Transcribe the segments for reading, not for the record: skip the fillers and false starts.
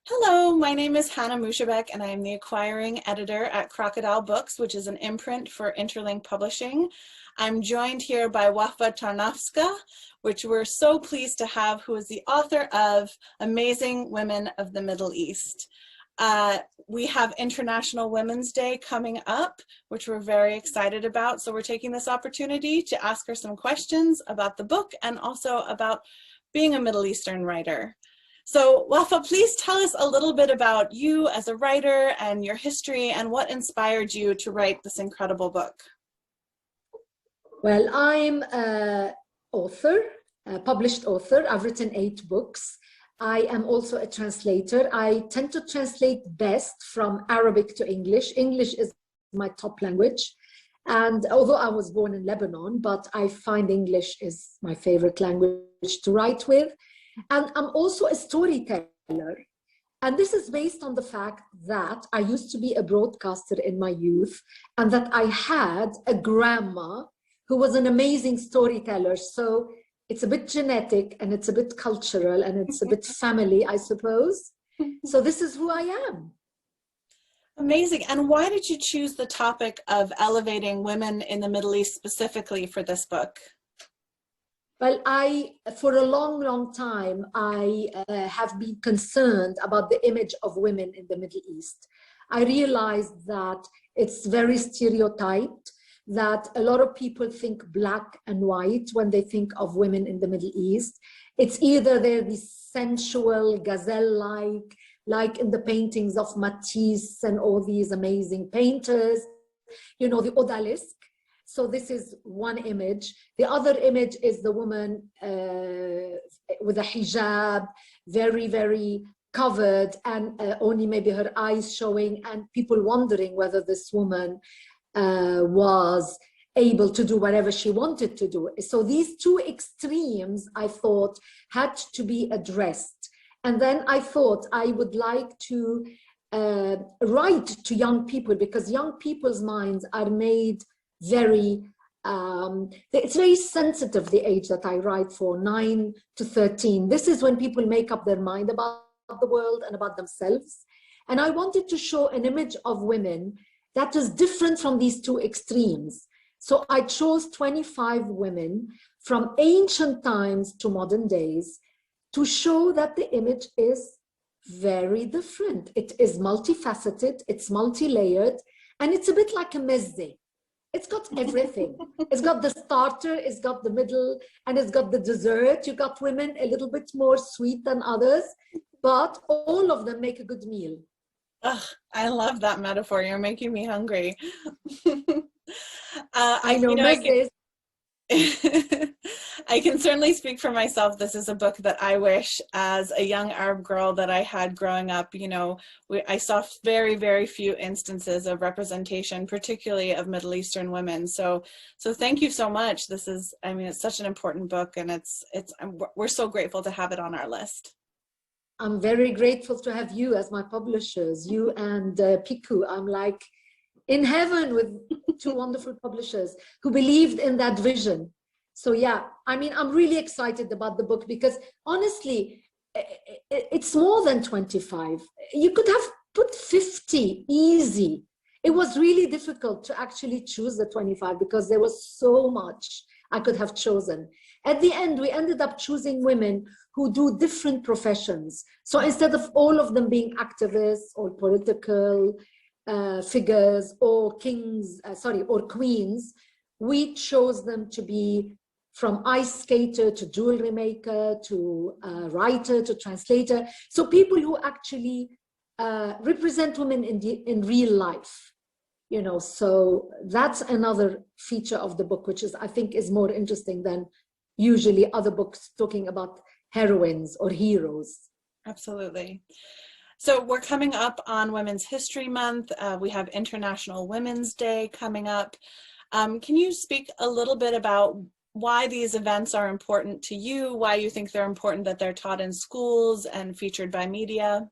Hello, my name is Hannah Moushabeck, and I am the acquiring editor at Crocodile Books, which is an imprint for Interlink Publishing. I'm joined here by Wafa Tarnowska, which we're so pleased to have, who is the author of Amazing Women of the Middle East. We have International Women's Day coming up, which we're very excited about. So we're taking this opportunity to ask her some questions about the book and also about being a Middle Eastern writer. So Wafa, please tell us a little bit about you as a writer and your history and what inspired you to write this incredible book. Well, I'm an author, a published author. I've written 8 books. I am also a translator. I tend to translate best from Arabic to English. English is my top language. And although I was born in Lebanon, but I find English is my favorite language to write with. And I'm also a storyteller. And this is based on the fact that I used to be a broadcaster in my youth and that I had a grandma who was an amazing storyteller. So it's a bit genetic and it's a bit cultural and it's a bit family, I suppose. So this is who I am. Amazing. And why did you choose the topic of elevating women in the Middle East specifically for this book? Well, for a long, long time, I have been concerned about the image of women in the Middle East. I realized that it's very stereotyped, that a lot of people think black and white when they think of women in the Middle East. It's either they're these sensual, gazelle-like, like in the paintings of Matisse and all these amazing painters, you know, the odalisque. So this is one image. The other image is the woman with a hijab, very, very covered and only maybe her eyes showing, and people wondering whether this woman was able to do whatever she wanted to do. So these two extremes, I thought, had to be addressed. And then I thought I would like to write to young people, because young people's minds are made very, it's very sensitive, the age that I write for, 9 to 13. This is when people make up their mind about the world and about themselves. And I wanted to show an image of women that is different from these two extremes. So I chose 25 women from ancient times to modern days to show that the image is very different. It is multifaceted, it's multi-layered, and it's a bit like a mezze. It's got everything. It's got the starter, it's got the middle, and it's got the dessert. You got women a little bit more sweet than others, but all of them make a good meal. Ugh, I love that metaphor. You're making me hungry. I know, I can certainly speak for myself. This is a book that I wish, as a young Arab girl, that I had growing up. You know, I saw very, very few instances of representation, particularly of Middle Eastern women. So thank you so much. This is, I mean, it's such an important book, and we're so grateful to have it on our list. I'm very grateful to have you as my publishers, you and Piku. I'm like in heaven with 2 wonderful publishers who believed in that vision. So yeah, I mean, I'm really excited about the book because honestly, it's more than 25. You could have put 50 easy. It was really difficult to actually choose the 25 because there was so much I could have chosen. At the end, we ended up choosing women who do different professions. So instead of all of them being activists or political figures or kings, or queens, we chose them to be from ice skater to jewelry maker to writer to translator. So people who actually represent women in real life, you know. So that's another feature of the book, which is, I think, is more interesting than usually other books talking about heroines or heroes. Absolutely. So we're coming up on Women's History Month. We have International Women's Day coming up. Can you speak a little bit about why these events are important to you, why you think they're important that they're taught in schools and featured by media?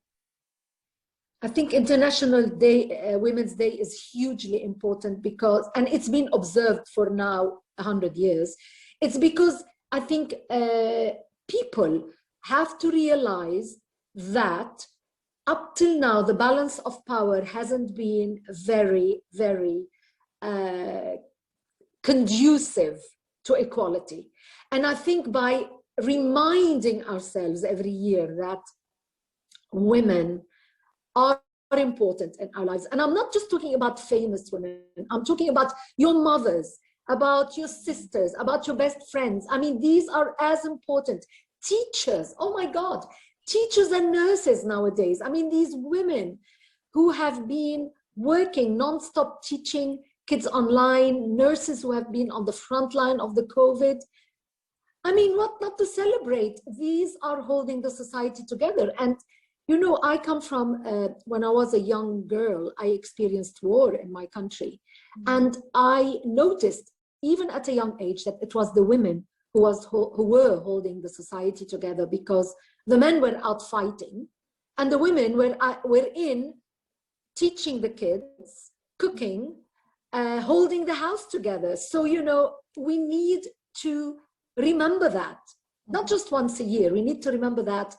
I think International Day, Women's Day is hugely important because, and it's been observed for now 100 years, it's because I think people have to realize that up till now, the balance of power hasn't been very, very conducive to equality. And I think by reminding ourselves every year that women are important in our lives, and I'm not just talking about famous women, I'm talking about your mothers, about your sisters, about your best friends. I mean, these are as important. Teachers, oh my God, teachers and nurses nowadays. I mean, these women who have been working non-stop teaching kids online, nurses who have been on the front line of the COVID. I mean, what not to celebrate? These are holding the society together. And, you know, I come from, when I was a young girl, I experienced war in my country. And I noticed, even at a young age, that it was the women who were holding the society together, because the men were out fighting and the women were in teaching the kids, cooking, holding the house together. So, you know, we need to remember that, not just once a year. We need to remember that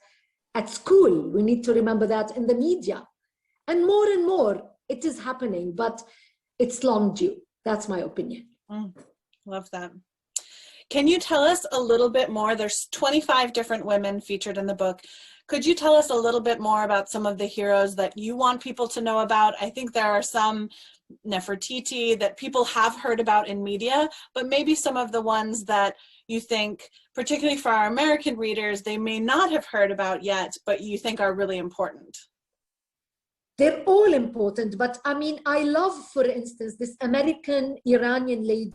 at school. We need to remember that in the media. And more, it is happening, but it's long due. That's my opinion. Love that. Can you tell us a little bit more? There's 25 different women featured in the book. Could you tell us a little bit more about some of the heroes that you want people to know about? I think there are some, Nefertiti, that people have heard about in media, but maybe some of the ones that you think, particularly for our American readers, they may not have heard about yet, but you think are really important. They're all important, but I mean, I love, for instance, this American Iranian lady,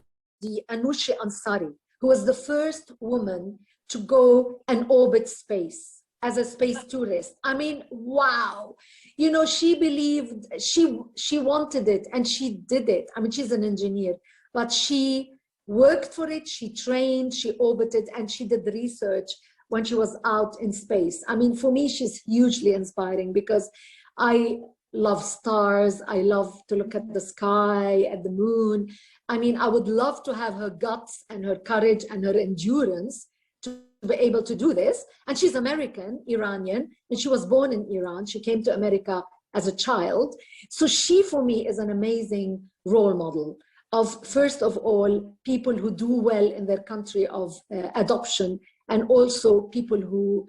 Anousheh Ansari, who was the first woman to go and orbit space as a space tourist. I mean, wow. You know, she believed, she wanted it and she did it. I mean, she's an engineer, but she worked for it, she trained, she orbited, and she did the research when she was out in space. I mean, for me, she's hugely inspiring because I love stars. I love to look at the sky, at the moon. I mean, I would love to have her guts and her courage and her endurance to be able to do this. And she's American, Iranian, and she was born in Iran. She came to America as a child. So she, for me, is an amazing role model of, first of all, people who do well in their country of adoption, and also people who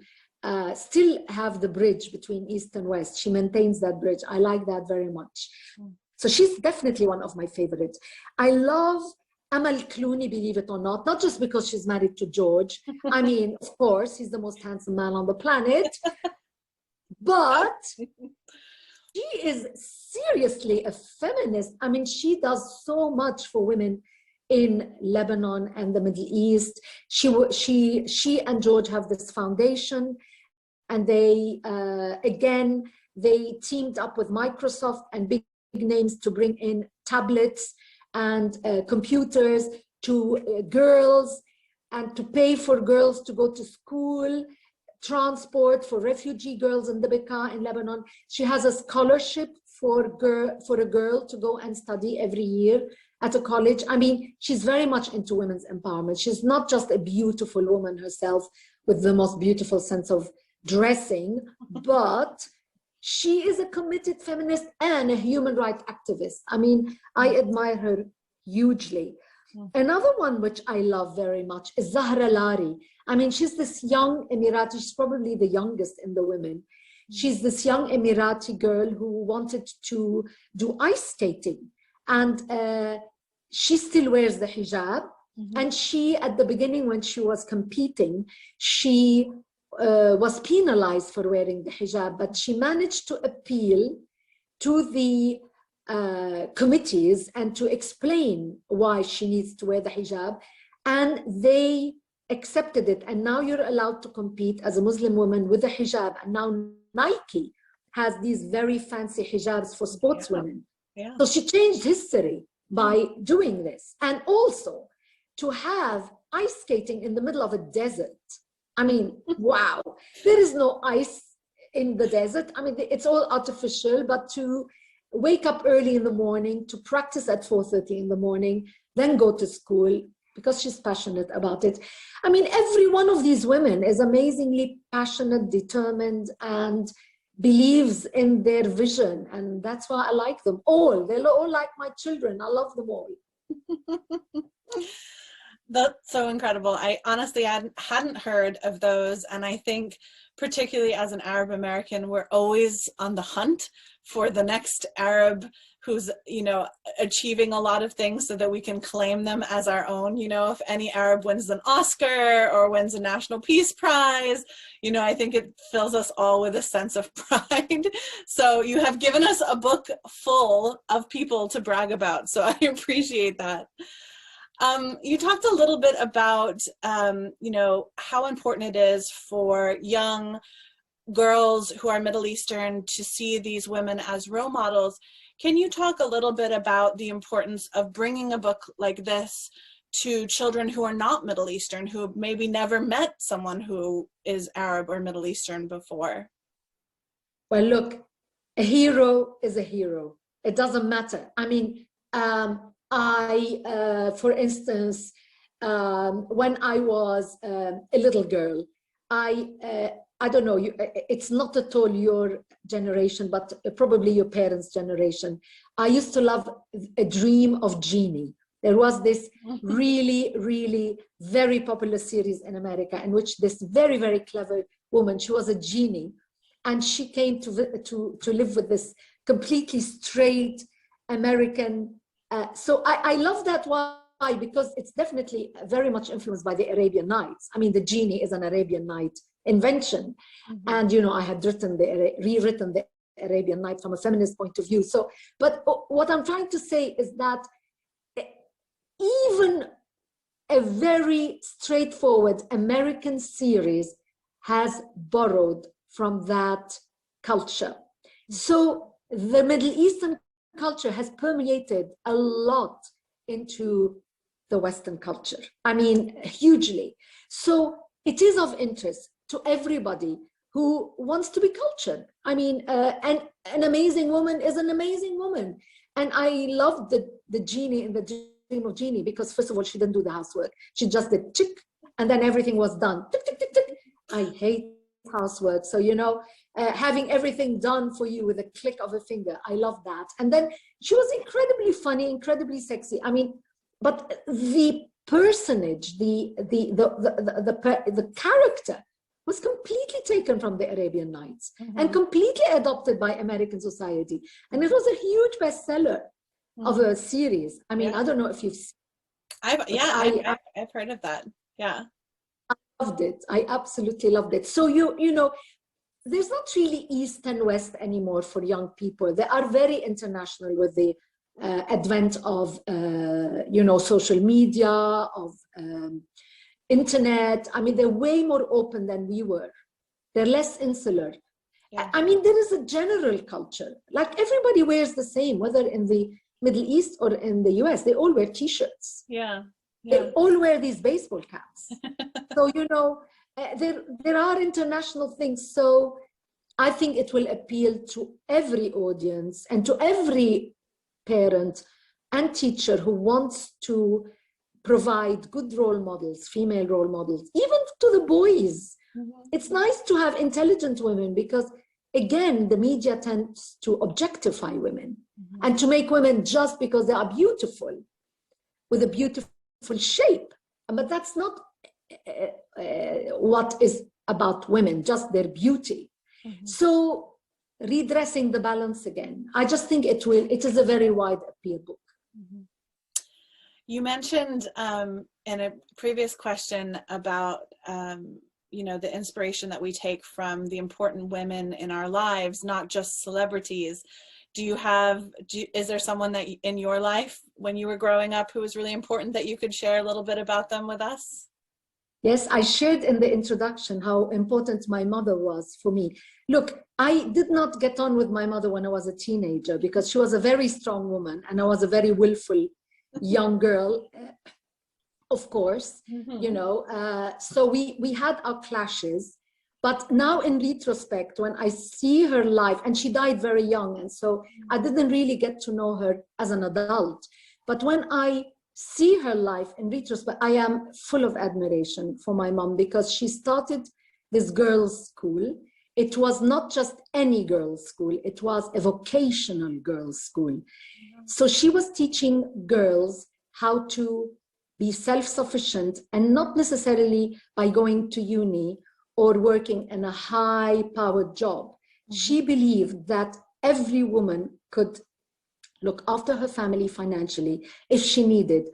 still have the bridge between East and West. She maintains that bridge. I like that very much. So she's definitely one of my favorites. I love Amal Clooney, believe it or not just because she's married to George. I mean, of course, he's the most handsome man on the planet, but she is seriously a feminist. I mean, she does so much for women in Lebanon and the Middle East. She and George have this foundation, and they, again, they teamed up with Microsoft and big names to bring in tablets and computers to girls, and to pay for girls to go to school, transport for refugee girls in the Bekaa in Lebanon. She has a scholarship for a girl to go and study every year at a college. I mean, she's very much into women's empowerment. She's not just a beautiful woman herself with the most beautiful sense of dressing, but she is a committed feminist and a human rights activist. I mean, I admire her hugely. Another one which I love very much is Zahra Lari. I mean, she's this young Emirati, she's probably the youngest in the women. She's this young Emirati girl who wanted to do ice skating. And she still wears the hijab. And she, at the beginning when she was competing, she was penalized for wearing the hijab, but she managed to appeal to the committees and to explain why she needs to wear the hijab, and they accepted it. And now you're allowed to compete as a Muslim woman with a hijab. And now Nike has these very fancy hijabs for sports women. So she changed history by doing this. And also to have ice skating in the middle of a desert. I mean, wow, there is no ice in the desert. I mean, it's all artificial, but to wake up early in the morning, to practice at 4:30 in the morning, then go to school because she's passionate about it. I mean, every one of these women is amazingly passionate, determined, and believes in their vision, and that's why I like them all. They're all like my children. I love them all. That's so incredible. I honestly hadn't heard of those. And I think particularly as an Arab American, we're always on the hunt for the next Arab who's, you know, achieving a lot of things so that we can claim them as our own. You know, if any Arab wins an Oscar or wins a National Peace Prize, you know, I think it fills us all with a sense of pride. So you have given us a book full of people to brag about. So I appreciate that. You talked a little bit about, you know, how important it is for young girls who are Middle Eastern to see these women as role models. Can you talk a little bit about the importance of bringing a book like this to children who are not Middle Eastern, who maybe never met someone who is Arab or Middle Eastern before? Well, look, a hero is a hero. It doesn't matter. I mean, for instance, when I was a little girl, I don't know, it's not at all your generation, but probably your parents' generation. I used to love A Dream of Jeannie. There was this really, really very popular series in America in which this very, very clever woman, she was a genie, and she came to live with this completely straight American. So I love that. Why? Because it's definitely very much influenced by the Arabian Nights. I mean, the genie is an Arabian Night invention. And, you know, I had rewritten the Arabian Night from a feminist point of view. So, but what I'm trying to say is that even a very straightforward American series has borrowed from that culture. So the Middle Eastern culture has permeated a lot into the Western culture. I mean, hugely. So it is of interest to everybody who wants to be cultured. I mean, an amazing woman is an amazing woman. And I loved the genie in The Dream of Jeannie because, first of all, she didn't do the housework. She just did tick, and then everything was done. Tick, tick, tick, tick. I hate housework. So, you know, having everything done for you with a click of a finger, I love that. And then she was incredibly funny, incredibly sexy. I mean, but the personage, the character was completely taken from the Arabian Nights and completely adopted by American society. And it was a huge bestseller of a series. I mean, I don't know if you've seen. I've heard of that. Yeah. I loved it. I absolutely loved it. So, you know, there's not really East and West anymore for young people. They are very international with the advent of, you know, social media, of internet. I mean, they're way more open than we were. They're less insular. Yeah. I mean, there is a general culture. Like everybody wears the same, whether in the Middle East or in the US, they all wear T-shirts. Yeah. They all wear these baseball caps. So, you know, there are international things. So I think it will appeal to every audience and to every parent and teacher who wants to provide good role models, female role models, even to the boys. It's nice to have intelligent women because, again, the media tends to objectify women and to make women just because they are beautiful, with a beautiful shape. But that's not what is about women, just their beauty. So redressing the balance again. I just think it is a very wide appeal book. You mentioned in a previous question about, you know, the inspiration that we take from the important women in our lives, not just celebrities. Is there someone that in your life when you were growing up who was really important that you could share a little bit about them with us? Yes, I shared in the introduction how important my mother was for me. Look, I did not get on with my mother when I was a teenager because she was a very strong woman and I was a very willful young girl, of course, you know. So we had our clashes. But now in retrospect, when I see her life, and she died very young, and so I didn't really get to know her as an adult. But when I see her life in retrospect, I am full of admiration for my mom because she started this girls' school it was not just any girls' school, it was a vocational girls' school. So she was teaching girls how to be self-sufficient, and not necessarily by going to uni or working in a high-powered job. She believed that every woman could look after her family financially if she needed,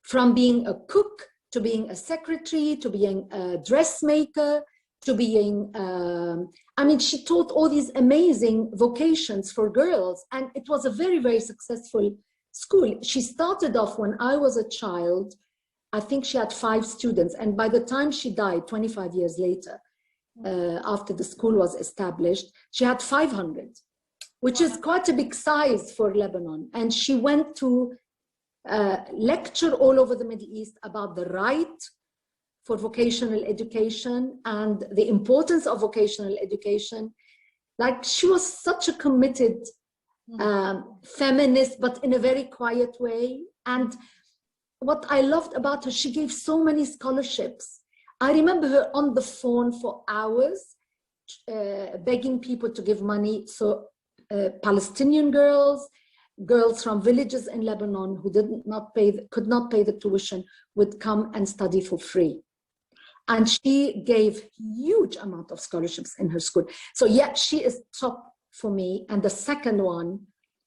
from being a cook to being a secretary to being a dressmaker to being, I mean, she taught all these amazing vocations for girls, and it was a very, very successful school. She started off when I was a child. I think she had 5 students, and by the time she died 25 years later, after the school was established, she had 500, which is quite a big size for Lebanon. And she went to lecture all over the Middle East about the right for vocational education and the importance of vocational education. Like, she was such a committed feminist, but in a very quiet way. And what I loved about her, she gave so many scholarships. I remember her on the phone for hours, begging people to give money. So Palestinian girls, girls from villages in Lebanon who could not pay the tuition would come and study for free. And she gave huge amount of scholarships in her school. So yeah, she is top for me. And the second one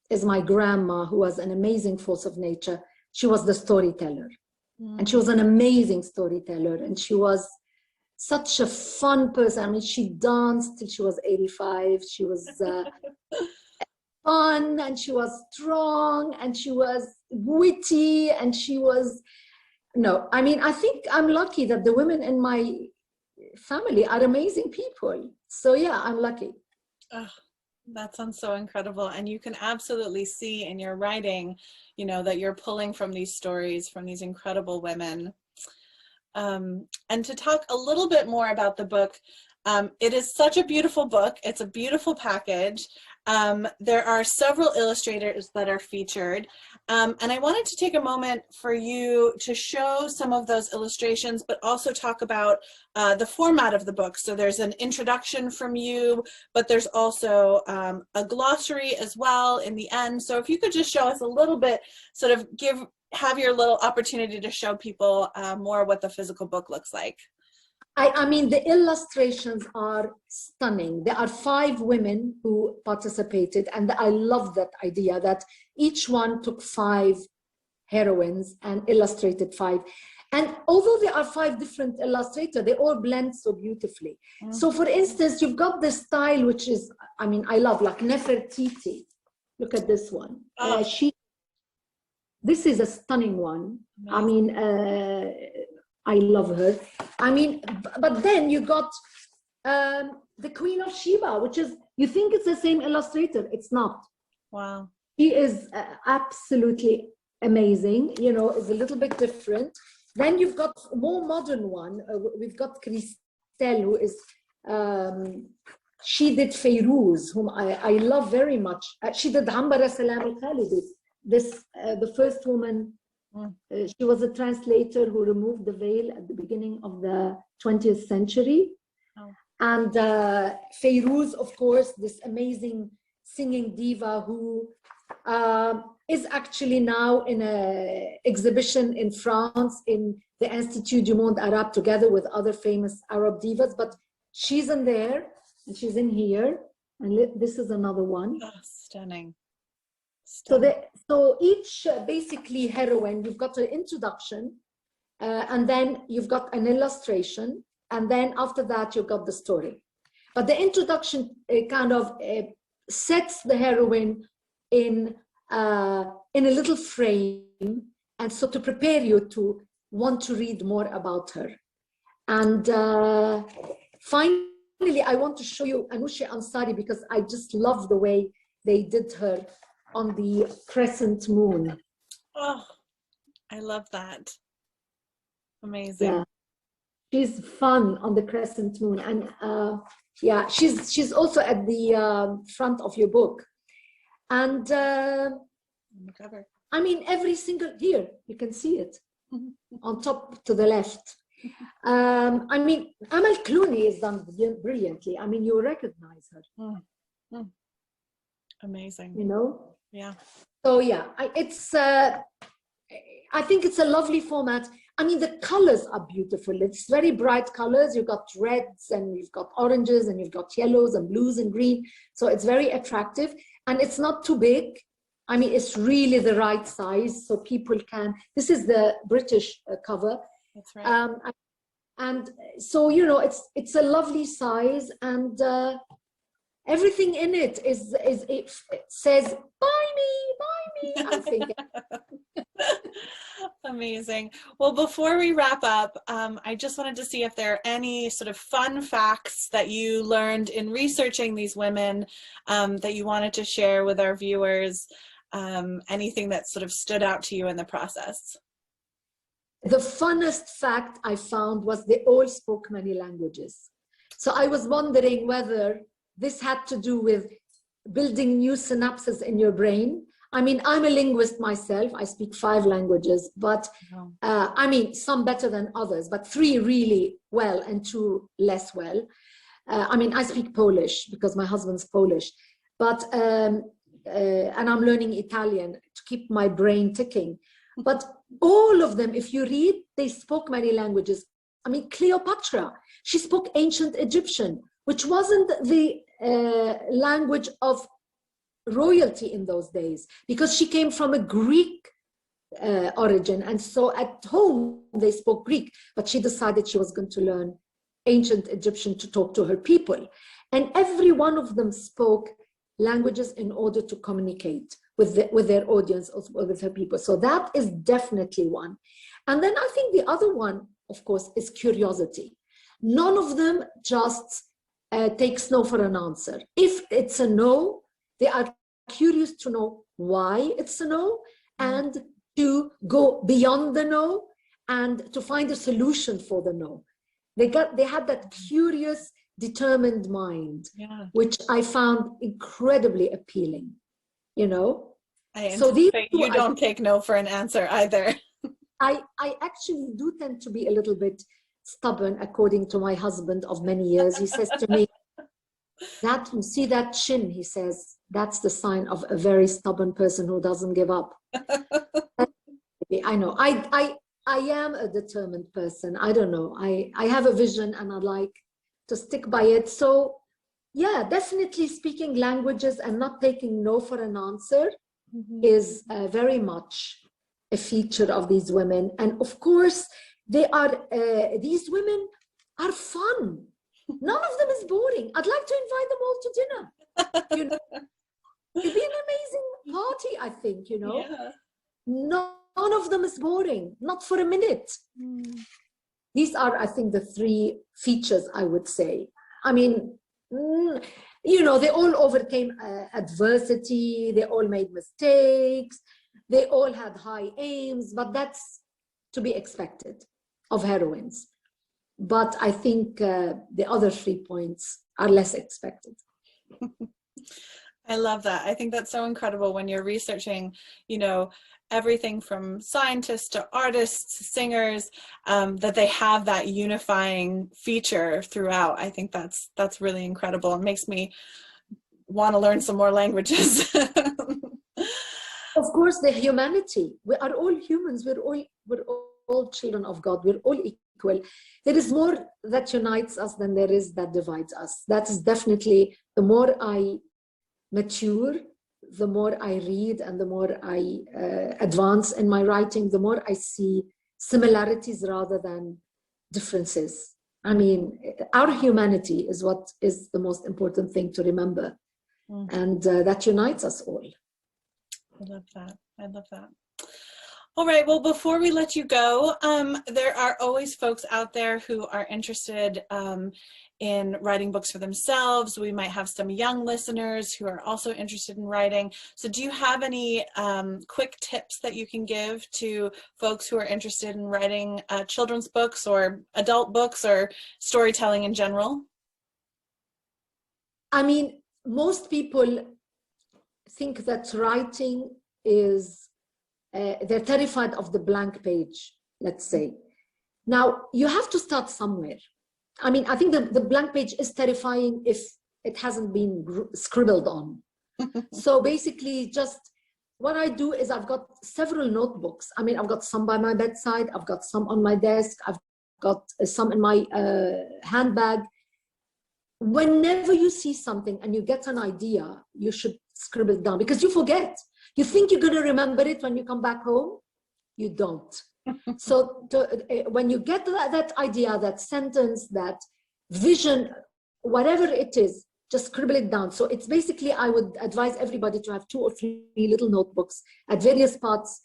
is my grandma, who was an amazing force of nature. She was the storyteller. And she was an amazing storyteller. And she was such a fun person. I mean, she danced till she was 85. She was fun, and she was strong, and she was witty, and she was, no, I mean, I think I'm lucky that the women in my family are amazing people. So yeah, I'm lucky. Oh, that sounds so incredible. And you can absolutely see in your writing, you know, that you're pulling from these stories from these incredible women. And to talk a little bit more about the book, it is such a beautiful book. It's a beautiful package. There are several illustrators that are featured. And I wanted to take a moment for you to show some of those illustrations, but also talk about the format of the book. So there's an introduction from you, but there's also a glossary as well in the end. So if you could just show us a little bit, sort of have your little opportunity to show people more what the physical book looks like. I mean, the illustrations are stunning. There are 5 women who participated, and I love that idea that each one took 5 heroines and illustrated 5. And although there are 5 different illustrators, they all blend so beautifully. So for instance, you've got this style, which is, I mean, I love, like Nefertiti. Look at this one. This is a stunning one. I mean, I love her. I mean, but then you got the Queen of Sheba, which is, you think it's the same illustrator. It's not. Wow. She is absolutely amazing. You know, it's a little bit different. Then you've got a more modern one. We've got Christelle, who is, she did Fayrouz, whom I love very much. She did Hambara Salam al-Khalidi. This, the first woman, she was a translator who removed the veil at the beginning of the 20th century. And Fayrouz, of course, this amazing singing diva who is actually now in an exhibition in France in the Institut du Monde Arabe, together with other famous Arab divas. But she's in there, and she's in here. And this is another one. Oh, stunning. So each basically heroine, you've got an introduction, and then you've got an illustration, and then after that you've got the story. But the introduction kind of sets the heroine in a little frame, and so to prepare you to want to read more about her. And finally, I want to show you Anousheh Ansari, because I just love the way they did her on the crescent moon. Oh, I love that. Amazing. Yeah, she's fun on the crescent moon. And yeah, she's also at the front of your book. And I mean, every single, here, you can see it on top to the left. I mean, Amal Clooney is done brilliantly. I mean, you recognize her. Mm, mm. Amazing. You know? Yeah. So yeah, I think it's a lovely format. I mean, the colors are beautiful. It's very bright colors. You've got reds and you've got oranges and you've got yellows and blues and green. So it's very attractive and it's not too big. I mean, it's really the right size so people can, this is the British cover. That's right. And so, you know, it's a lovely size and everything in it it says, buy me, I'm thinking. Amazing. Well, before we wrap up, I just wanted to see if there are any sort of fun facts that you learned in researching these women that you wanted to share with our viewers, anything that sort of stood out to you in the process. The funnest fact I found was they all spoke many languages. So I was wondering whether this had to do with building new synapses in your brain. I mean, I'm a linguist myself. I speak 5 languages, but I mean, some better than others, but 3 really well and 2 less well. I mean, I speak Polish because my husband's Polish, but, and I'm learning Italian to keep my brain ticking. But all of them, if you read, they spoke many languages. I mean, Cleopatra, she spoke ancient Egyptian, which wasn't the language of royalty in those days, because she came from a Greek origin. And so at home, they spoke Greek, but she decided she was going to learn ancient Egyptian to talk to her people. And every one of them spoke languages in order to communicate with their audience, or with her people. So that is definitely one. And then I think the other one, of course, is curiosity. None of them just takes no for an answer. If it's a no, they are curious to know why it's a no, and to go beyond the no and to find a solution for the no. They had that curious, determined mind, which I found incredibly appealing, you know. So you don't take no for an answer either. I actually do tend to be a little bit stubborn, according to my husband of many years. He says to me, that you see that chin, he says, that's the sign of a very stubborn person who doesn't give up. I know. I am a determined person. I don't know. I have a vision and I like to stick by it. So yeah, definitely speaking languages and not taking no for an answer is very much a feature of these women. And of course, these women are fun. None of them is boring. I'd like to invite them all to dinner. You know, it'd be an amazing party, I think, you know. Yeah. None of them is boring, not for a minute. These are, I think, the 3 features, I would say. I mean, you know, they all overcame adversity, they all made mistakes, they all had high aims, but that's to be expected of heroines. But I think the other 3 points are less expected. I love that. I think that's so incredible when you're researching, you know, everything from scientists to artists, singers, that they have that unifying feature throughout. I think that's really incredible. It makes me want to learn some more languages. Of course, the humanity. We are all humans. We're all children of God. We're all equal. There is more that unites us than there is that divides us. That is definitely, the more I mature, the more I read and the more I advance in my writing, the more I see similarities rather than differences. I mean, our humanity is what is the most important thing to remember. And that unites us all. I love that. I love that. All right. Well, before we let you go, there are always folks out there who are interested in writing books for themselves. We might have some young listeners who are also interested in writing. So do you have any quick tips that you can give to folks who are interested in writing children's books or adult books or storytelling in general? I mean, most people think that writing is, they're terrified of the blank page, let's say. Now, you have to start somewhere. I mean, I think the blank page is terrifying if it hasn't been scribbled on. So basically, just what I do is I've got several notebooks. I mean, I've got some by my bedside, I've got some on my desk, I've got some in my handbag. Whenever you see something and you get an idea, you should scribble it down, because you forget. You think you're going to remember it when you come back home. You don't. So when you get that idea, that sentence, that vision, whatever it is, just scribble it down. So it's basically, I would advise everybody to have 2 or 3 little notebooks at various parts,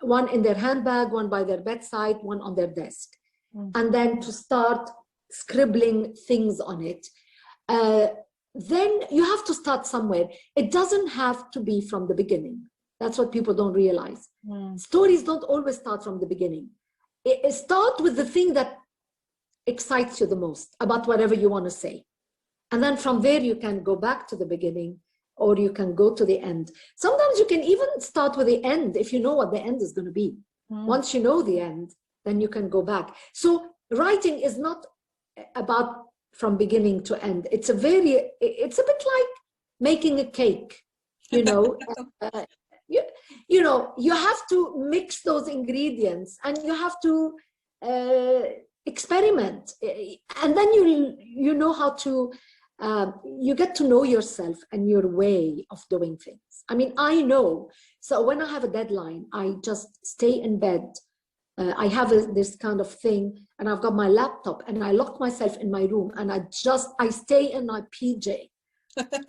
one in their handbag, one by their bedside, one on their desk. And then to start scribbling things on it. Then you have to start somewhere. It doesn't have to be from the beginning. That's what people don't realize. Stories don't always start from the beginning. It start with the thing that excites you the most about whatever you want to say. And then from there, you can go back to the beginning, or you can go to the end. Sometimes you can even start with the end if you know what the end is going to be. Once you know the end, then you can go back. So writing is not about from beginning to end. It's a bit like making a cake, you know. You know, you have to mix those ingredients, and you have to experiment, and then you know how to you get to know yourself and your way of doing things. I mean, I know. So when I have a deadline, I just stay in bed. I have this kind of thing, and I've got my laptop, and I lock myself in my room, and I stay in my PJ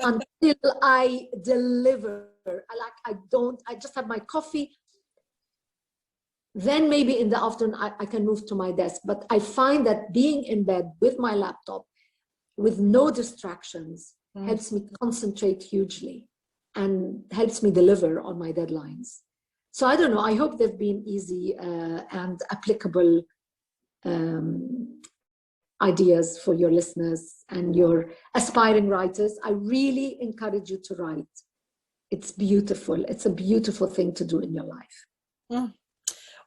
until I deliver. I just have my coffee. Then maybe in the afternoon, I can move to my desk. But I find that being in bed with my laptop, with no distractions, helps me concentrate hugely and helps me deliver on my deadlines. So I don't know, I hope they've been easy and applicable ideas for your listeners and your aspiring writers. I really encourage you to write. It's beautiful. It's a beautiful thing to do in your life.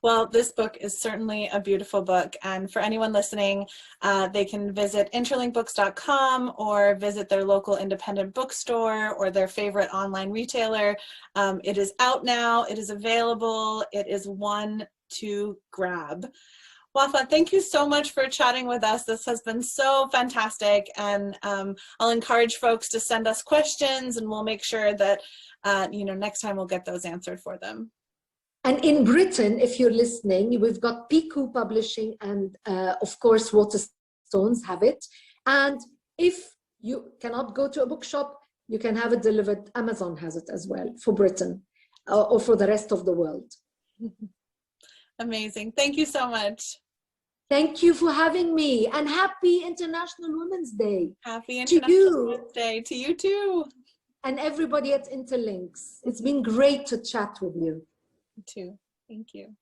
Well, this book is certainly a beautiful book. And for anyone listening, they can visit interlinkbooks.com or visit their local independent bookstore or their favorite online retailer. It is out now. It is available. It is one to grab. Wafa, thank you so much for chatting with us. This has been so fantastic. And I'll encourage folks to send us questions, and we'll make sure that next time we'll get those answered for them. And in Britain, if you're listening, we've got Piku Publishing, and of course, Waterstones have it. And if you cannot go to a bookshop, you can have it delivered. Amazon has it as well for Britain or for the rest of the world. Amazing. Thank you so much. Thank you for having me, and happy International Women's Day. Happy International Women's Day to you too. And everybody at Interlinks. It's been great to chat with you. You too. Thank you.